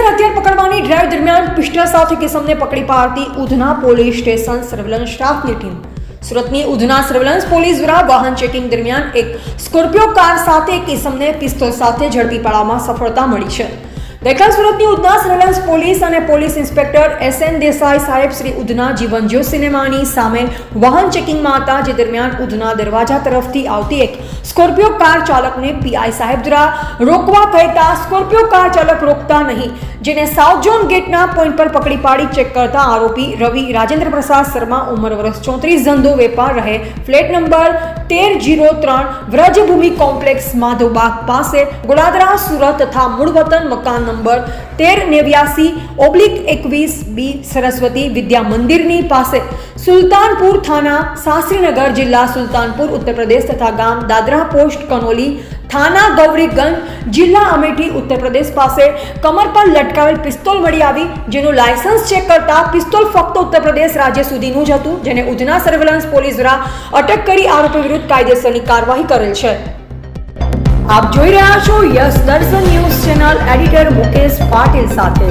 હથિયાર પકડવાની ડ્રાઈવ દરમિયાન પિસ્ટલ સાથે કિસમને પકડી પાડતી ઉધના પોલીસ સ્ટેશન સર્વેલન્સ સ્ટાફની ટીમ. સુરતની ઉધના સર્વેલન્સ પોલીસ દ્વારા વાહન ચેકિંગ દરમિયાન એક સ્કોર્પિયો કાર સાથે એક કિસમને પિસ્તોલ સાથે ઝડપી પાડવામાં સફળતા મળી છે. ગઈકાલ સુરતની ઉધના સર્વેલન્સ પોલીસ અને પોલીસ ઇન્સ્પેક્ટર SN દેસાઈ સાહેબ શ્રી ઉધના જીવનજ્યોત સિનેમાની સામે વાહન ચેકિંગમાં હતા, જે દરમિયાન ઉધના દરવાજા તરફથી આવતી એક સ્કોર્પિયો કાર ચાલકને PI સાહેબ દ્વારા રોકવા કહેતા સ્કોર્પિયો કાર ચાલક રોકતા નહીં, જેને સાઉથ ઝોન ગેટના પોઈન્ટ પર પકડી પાડી ચેક કરતા આરોપી રવિ રાજેન્દ્ર પ્રસાદ શર્મા, ઉંમર વર્ષ 34, ધંધો વેપાર, રહે flat number 1303, Vrajbhumi complex, Madhavbaug પાસે, ગોડાદરા, સુરત તથા મૂળ વતન મકાન નંબર 1389/21B સરસ્વતી વિદ્યા મંદિરની પાસે, સુલતાનપુર થાના, શાસ્ત્રીનગર, જિલ્લા સુલતાનપુર, ઉત્તર પ્રદેશ તથા ગામ દાદરા પોસ્ટ કનોલી, થાના ગૌરીગંજ, જિલ્લા અમેઠી, ઉત્તર પ્રદેશ પાસે કમર પર લટકાવેલ પિસ્તોલ મળી આવી, જેનું લાયસન્સ ચેક કરતા પિસ્તોલ ફક્ત ઉત્તર પ્રદેશ રાજ્ય સુધીનું જ હતું, જેને ઉધના સર્વેલન્સ પોલીસ દ્વારા અટક કરી આરોપી વિરુદ્ધ કાયદેસરની કાર્યવાહી કરેલ છે. આપ જોઈ રહ્યા છો યસ દર્શન news channel, editor Mukesh Patil સાથે.